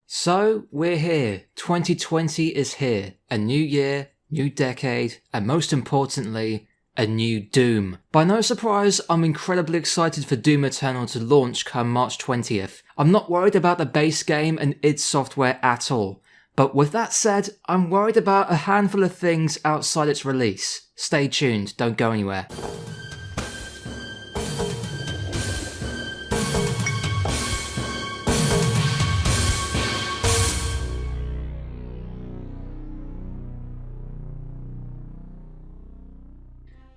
So, we're here. 2020 is here. A new year, new decade, and most importantly, a new Doom. By no surprise, I'm incredibly excited for Doom Eternal to launch come March 20th. I'm not worried about the base game and id Software at all. But with that said, I'm worried about a handful of things outside its release. Stay tuned, don't go anywhere.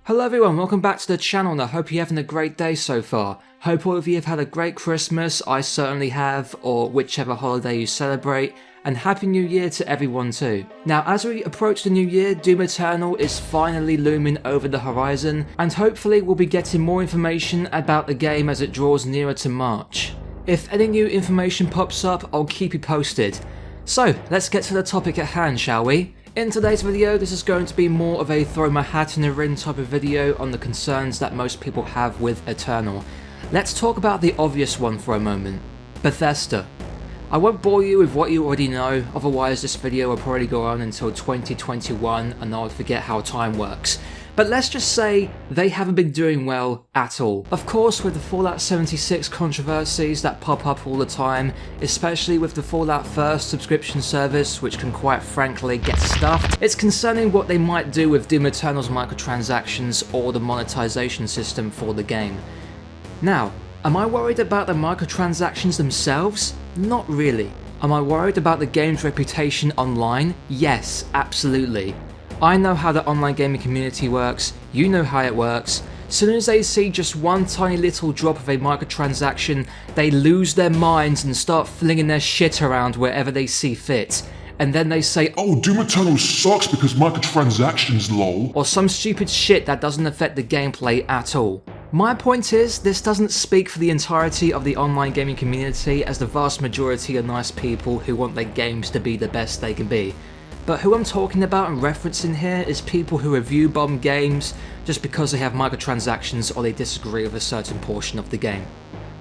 Hello everyone, welcome back to the channel and I hope you're having a great day so far. Hope all of you have had a great Christmas, I certainly have, or whichever holiday you celebrate, and Happy New Year to everyone too. Now as we approach the new year, Doom Eternal is finally looming over the horizon, and hopefully we'll be getting more information about the game as it draws nearer to March. If any new information pops up, I'll keep you posted. So, let's get to the topic at hand, shall we? In today's video, this is going to be more of a throw my hat in the ring type of video on the concerns that most people have with Eternal. Let's talk about the obvious one for a moment. Bethesda. I won't bore you with what you already know, otherwise this video will probably go on until 2021 and I'll forget how time works. But let's just say they haven't been doing well at all. Of course, with the Fallout 76 controversies that pop up all the time, especially with the Fallout First subscription service, which can quite frankly get stuffed, it's concerning what they might do with Doom Eternal's microtransactions or the monetization system for the game. Now, am I worried about the microtransactions themselves? Not really. Am I worried about the game's reputation online? Yes, absolutely. I know how the online gaming community works, you know how it works. Soon as they see just one tiny little drop of a microtransaction, they lose their minds and start flinging their shit around wherever they see fit. And then they say, "Oh, Doom Eternal sucks because microtransactions, lol." Or some stupid shit that doesn't affect the gameplay at all. My point is, this doesn't speak for the entirety of the online gaming community, as the vast majority are nice people who want their games to be the best they can be. But who I'm talking about and referencing here is people who review bomb games just because they have microtransactions or they disagree with a certain portion of the game.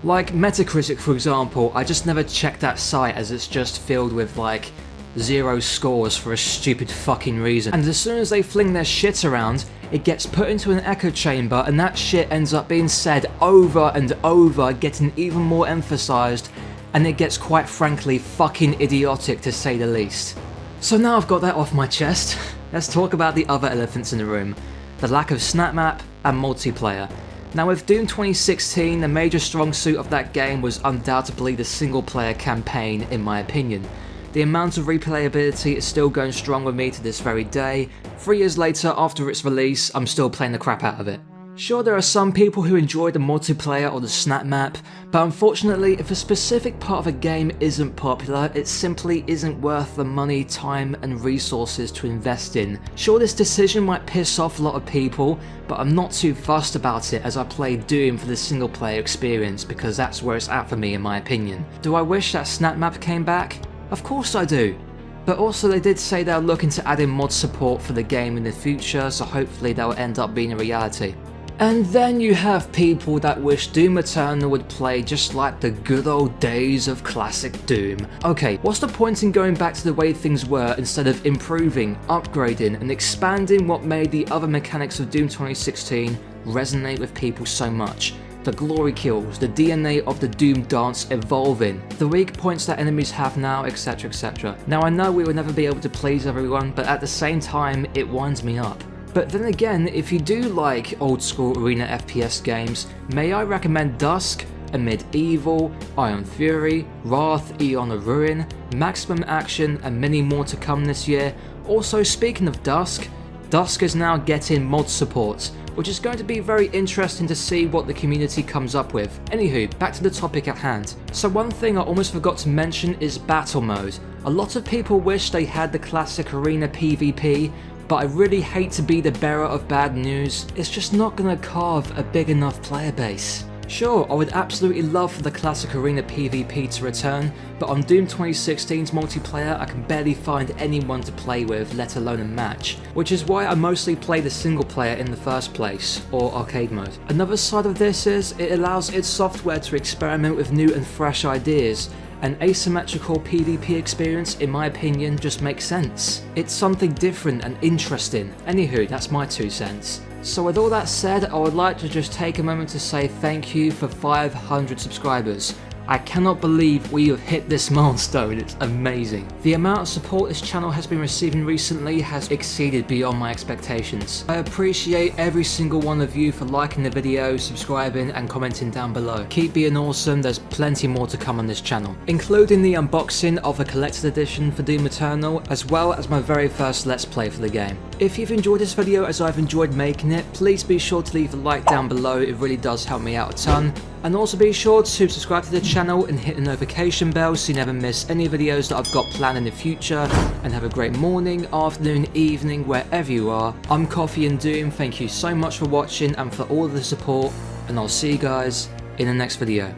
Like Metacritic for example, I just never check that site as it's just filled with like 0 scores for a stupid fucking reason. And as soon as they fling their shit around, it gets put into an echo chamber and that shit ends up being said over and over, getting even more emphasized, and it gets quite frankly fucking idiotic to say the least. So now I've got that off my chest, let's talk about the other elephants in the room, the lack of snap map and multiplayer. Now with Doom 2016, the major strong suit of that game was undoubtedly the single player campaign in my opinion. The amount of replayability is still going strong with me to this very day. 3 years later after its release, I'm still playing the crap out of it. Sure, there are some people who enjoy the multiplayer or the snap map, but unfortunately if a specific part of a game isn't popular, it simply isn't worth the money, time and resources to invest in. Sure, this decision might piss off a lot of people, but I'm not too fussed about it as I play Doom for the single player experience because that's where it's at for me in my opinion. Do I wish that snap map came back? Of course I do. But also they did say they're looking to add in mod support for the game in the future, so hopefully that will end up being a reality. And then you have people that wish Doom Eternal would play just like the good old days of classic Doom. Okay, what's the point in going back to the way things were instead of improving, upgrading and expanding what made the other mechanics of Doom 2016 resonate with people so much? The glory kills, the DNA of the Doom dance evolving, the weak points that enemies have now, etc, etc. Now I know we will never be able to please everyone, but at the same time it winds me up. But then again, if you do like old school arena FPS games, may I recommend Dusk, Amid Evil, Iron Fury, Wrath, Eon of Ruin, Maximum Action and many more to come this year. Also speaking of Dusk, Dusk is now getting mod support, which is going to be very interesting to see what the community comes up with. Anywho, back to the topic at hand. So one thing I almost forgot to mention is battle mode. A lot of people wish they had the classic arena PvP, but I really hate to be the bearer of bad news, it's just not gonna carve a big enough player base. Sure, I would absolutely love for the classic arena PvP to return, but on Doom 2016's multiplayer I can barely find anyone to play with, let alone a match, which is why I mostly play the single player in the first place, or arcade mode. Another side of this is, it allows id Software to experiment with new and fresh ideas, An asymmetrical PvP experience, in my opinion, just makes sense. It's something different and interesting. Anywho, that's my 2 cents. So with all that said, I would like to just take a moment to say thank you for 500 subscribers. I cannot believe we have hit this milestone, it's amazing. The amount of support this channel has been receiving recently has exceeded beyond my expectations. I appreciate every single one of you for liking the video, subscribing and commenting down below. Keep being awesome, there's plenty more to come on this channel, including the unboxing of a collector's edition for Doom Eternal, as well as my very first Let's Play for the game. If you've enjoyed this video as I've enjoyed making it, please be sure to leave a like down below, it really does help me out a ton. And also be sure to subscribe to the channel and hit the notification bell so you never miss any videos that I've got planned in the future. And have a great morning, afternoon, evening, wherever you are. I'm Coffee and Doom, thank you so much for watching and for all of the support, and I'll see you guys in the next video.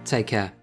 Take care.